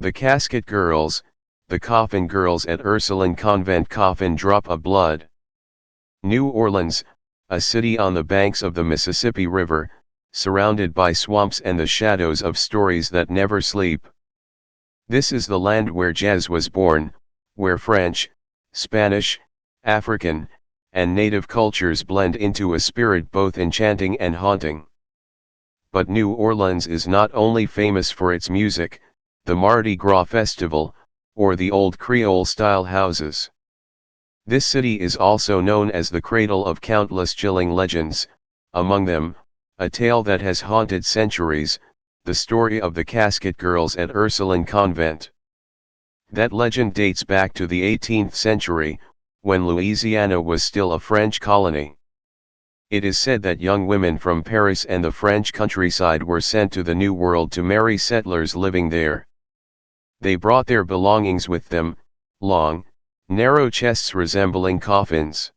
The Casket Girls, the Coffin Girls at Ursuline Convent. Coffin drop of blood. New Orleans, a city on the banks of the Mississippi River, surrounded by swamps and the shadows of stories that never sleep. This is the land where jazz was born, where French, Spanish, African, and native cultures blend into a spirit both enchanting and haunting. But New Orleans is not only famous for its music, the Mardi Gras festival, or the old Creole-style houses. This city is also known as the cradle of countless chilling legends, among them, a tale that has haunted centuries, the story of the Casket Girls at Ursuline Convent. That legend dates back to the 18th century, when Louisiana was still a French colony. It is said that young women from Paris and the French countryside were sent to the New World to marry settlers living there. They brought their belongings with them, long, narrow chests resembling coffins.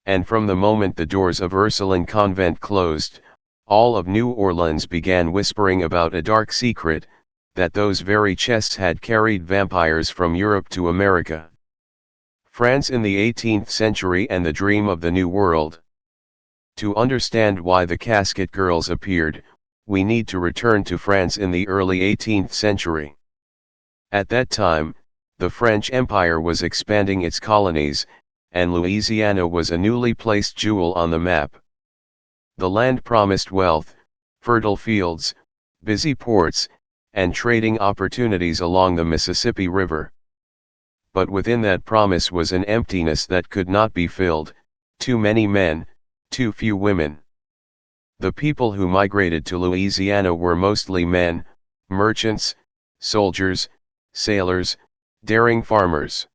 And from the moment the doors of Ursuline Convent closed, all of New Orleans began whispering about a dark secret, that those very chests had carried vampires from Europe to America. France in the 18th century and the dream of the New World. To understand why the Casket Girls appeared, we need to return to France in the early 18th century. At that time, the French Empire was expanding its colonies, and Louisiana was a newly placed jewel on the map. The land promised wealth, fertile fields, busy ports, and trading opportunities along the Mississippi River. But within that promise was an emptiness that could not be filled: too many men, too few women. The people who migrated to Louisiana were mostly men, merchants, soldiers, sailors, daring farmers.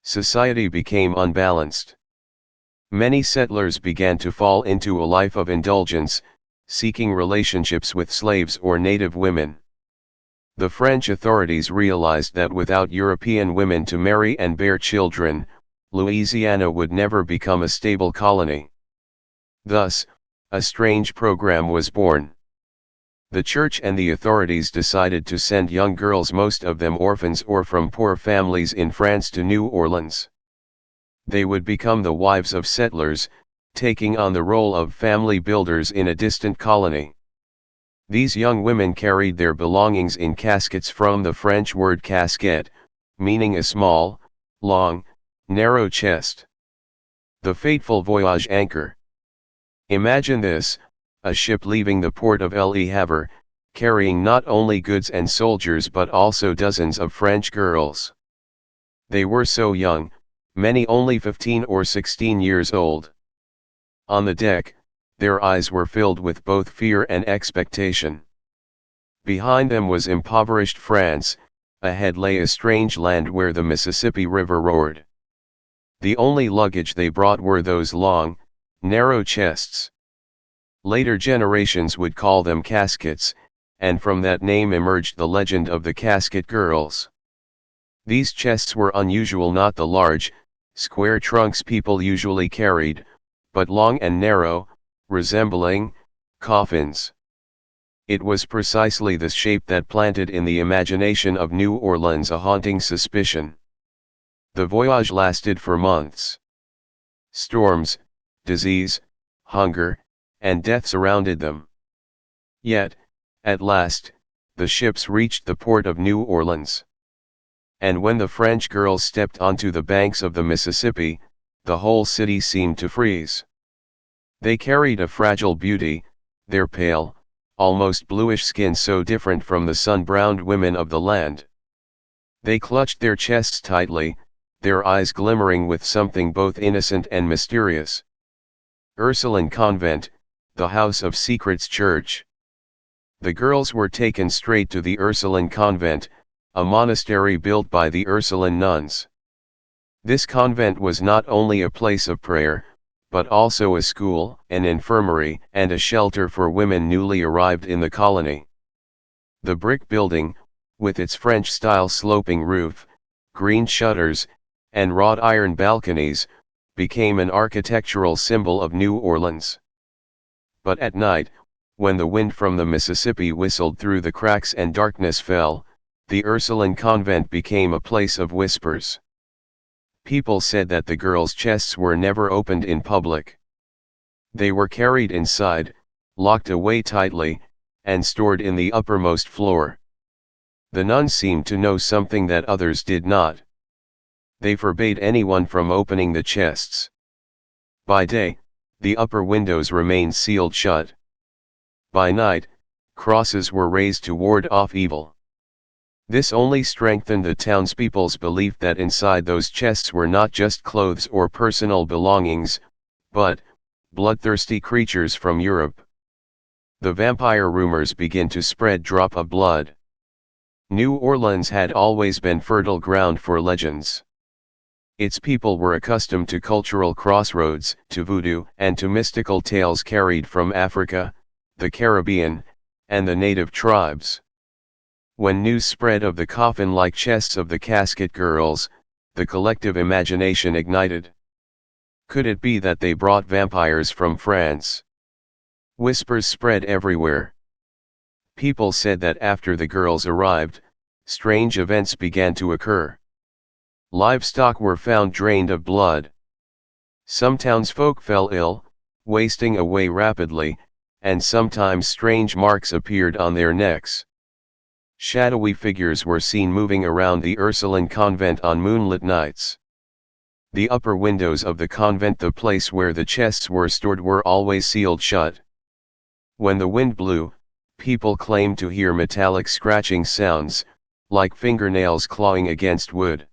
Society became unbalanced. Many settlers began to fall into a life of indulgence, seeking relationships with slaves or native women. The French authorities realized that without European women to marry and bear children, Louisiana would never become a stable colony. Thus, a strange program was born. The church and the authorities decided to send young girls, most of them orphans or from poor families in France, to New Orleans. They would become the wives of settlers, taking on the role of family builders in a distant colony. These young women carried their belongings in caskets, from the French word casquette, meaning a small, long, narrow chest. The fateful voyage anchor. Imagine this: a ship leaving the port of Le Havre, carrying not only goods and soldiers but also dozens of French girls. They were so young, many only 15 or 16 years old. On the deck, their eyes were filled with both fear and expectation. Behind them was impoverished France, ahead lay a strange land where the Mississippi River roared. The only luggage they brought were those long, narrow chests. Later generations would call them caskets, and from that name emerged the legend of the Casket Girls. These chests were unusual, not the large, square trunks people usually carried, but long and narrow, resembling coffins. It was precisely this shape that planted in the imagination of New Orleans a haunting suspicion. The voyage lasted for months. Storms, disease, hunger, and death surrounded them. Yet, at last, the ships reached the port of New Orleans. And when the French girls stepped onto the banks of the Mississippi, the whole city seemed to freeze. They carried a fragile beauty, their pale, almost bluish skin so different from the sun-browned women of the land. They clutched their chests tightly, their eyes glimmering with something both innocent and mysterious. Ursuline Convent, the House of Secrets Church. The girls were taken straight to the Ursuline Convent, a monastery built by the Ursuline nuns. This convent was not only a place of prayer, but also a school, an infirmary, and a shelter for women newly arrived in the colony. The brick building, with its French-style sloping roof, green shutters, and wrought iron balconies, became an architectural symbol of New Orleans. But at night, when the wind from the Mississippi whistled through the cracks and darkness fell, the Ursuline Convent became a place of whispers. People said that the girls' chests were never opened in public. They were carried inside, locked away tightly, and stored in the uppermost floor. The nuns seemed to know something that others did not. They forbade anyone from opening the chests. By day, the upper windows remained sealed shut. By night, crosses were raised to ward off evil. This only strengthened the townspeople's belief that inside those chests were not just clothes or personal belongings, but bloodthirsty creatures from Europe. The vampire rumors began to spread. Drop of blood. New Orleans had always been fertile ground for legends. Its people were accustomed to cultural crossroads, to voodoo, and to mystical tales carried from Africa, the Caribbean, and the native tribes. When news spread of the coffin-like chests of the Casket Girls, the collective imagination ignited. Could it be that they brought vampires from France? Whispers spread everywhere. People said that after the girls arrived, strange events began to occur. Livestock were found drained of blood. Some townsfolk fell ill, wasting away rapidly, and sometimes strange marks appeared on their necks. Shadowy figures were seen moving around the Ursuline Convent on moonlit nights. The upper windows of the convent, the place where the chests were stored, were always sealed shut. When the wind blew, people claimed to hear metallic scratching sounds, like fingernails clawing against wood.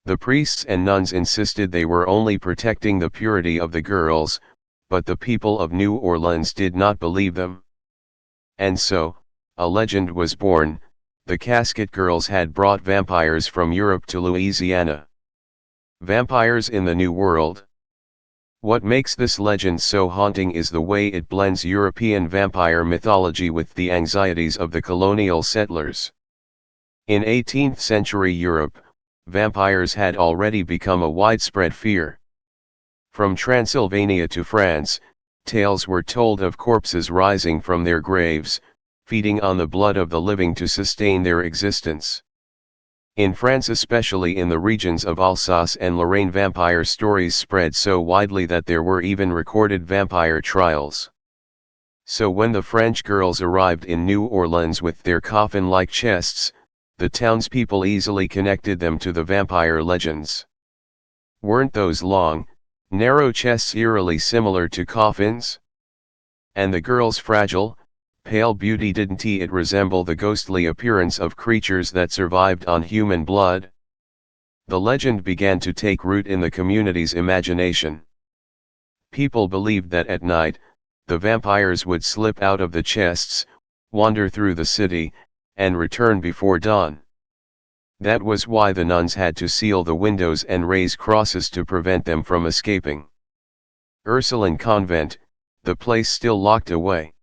The priests and nuns insisted they were only protecting the purity of the girls, but the people of New Orleans did not believe them. And so, a legend was born: the Casket Girls had brought vampires from Europe to Louisiana. Vampires in the New World. What makes this legend so haunting is the way it blends European vampire mythology with the anxieties of the colonial settlers. In 18th century Europe, vampires had already become a widespread fear. From Transylvania to France, tales were told of corpses rising from their graves, feeding on the blood of the living to sustain their existence. In France, especially in the regions of Alsace and Lorraine, vampire stories spread so widely that there were even recorded vampire trials. So when the French girls arrived in New Orleans with their coffin-like chests, the townspeople easily connected them to the vampire legends. Weren't those long, narrow chests eerily similar to coffins? And the girls' fragile, pale beauty, didn't it resemble the ghostly appearance of creatures that survived on human blood? The legend began to take root in the community's imagination. People believed that at night, the vampires would slip out of the chests, wander through the city, and return before dawn. That was why the nuns had to seal the windows and raise crosses to prevent them from escaping. Ursuline Convent, the place still locked away.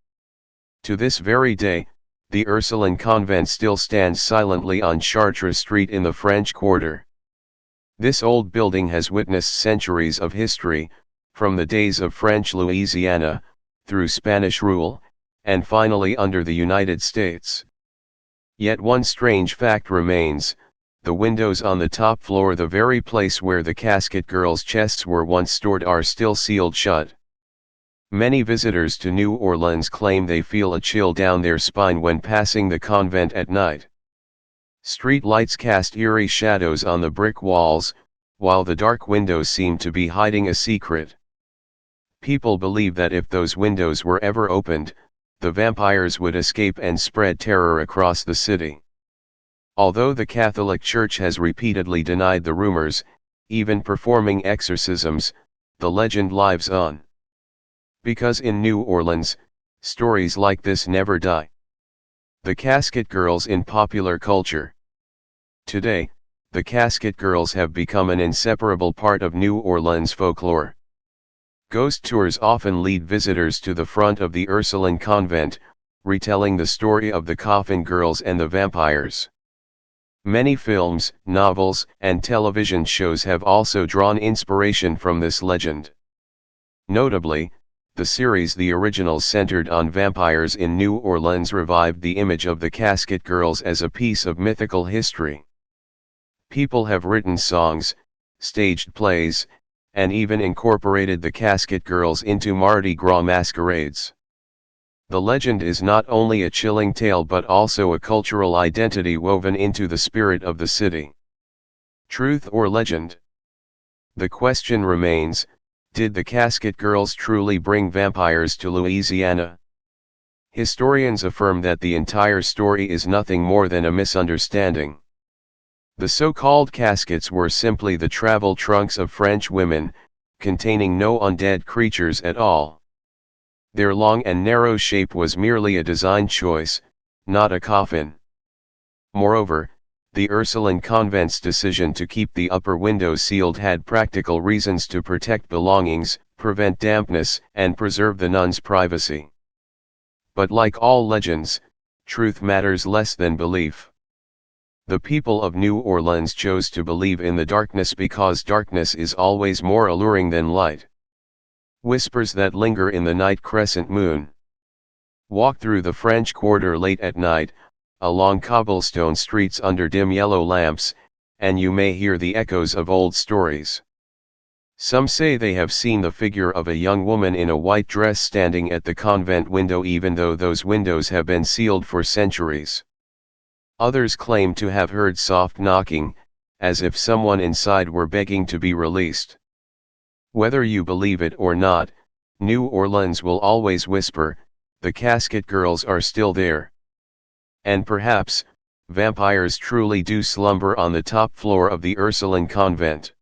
To this very day, the Ursuline Convent still stands silently on Chartres Street in the French Quarter. This old building has witnessed centuries of history, from the days of French Louisiana, through Spanish rule, and finally under the United States. Yet one strange fact remains: the windows on the top floor, the very place where the Casket Girls' chests were once stored, are still sealed shut. Many visitors to New Orleans claim they feel a chill down their spine when passing the convent at night. Street lights cast eerie shadows on the brick walls, while the dark windows seem to be hiding a secret. People believe that if those windows were ever opened, the vampires would escape and spread terror across the city. Although the Catholic Church has repeatedly denied the rumors, even performing exorcisms, the legend lives on. Because in New Orleans, stories like this never die. The Casket Girls in popular culture. Today, the Casket Girls have become an inseparable part of New Orleans folklore. Ghost tours often lead visitors to the front of the Ursuline Convent, retelling the story of the Coffin Girls and the vampires. Many films, novels, and television shows have also drawn inspiration from this legend. Notably, the series, the original, centered on vampires in New Orleans, revived the image of the Casket Girls as a piece of mythical history. People have written songs, staged plays, and even incorporated the Casket Girls into Mardi Gras masquerades. The legend is not only a chilling tale but also a cultural identity woven into the spirit of the city. Truth or legend? The question remains, did the Casket Girls truly bring vampires to Louisiana? Historians affirm that the entire story is nothing more than a misunderstanding. The so-called caskets were simply the travel trunks of French women, containing no undead creatures at all. Their long and narrow shape was merely a design choice, not a coffin. Moreover, the Ursuline Convent's decision to keep the upper window sealed had practical reasons: to protect belongings, prevent dampness, and preserve the nuns' privacy. But like all legends, truth matters less than belief. The people of New Orleans chose to believe in the darkness because darkness is always more alluring than light. Whispers that linger in the night crescent moon. Walk through the French Quarter late at night, along cobblestone streets under dim yellow lamps, and you may hear the echoes of old stories. Some say they have seen the figure of a young woman in a white dress standing at the convent window, even though those windows have been sealed for centuries. Others claim to have heard soft knocking, as if someone inside were begging to be released. Whether you believe it or not, New Orleans will always whisper, the Casket Girls are still there. And perhaps, vampires truly do slumber on the top floor of the Ursuline Convent.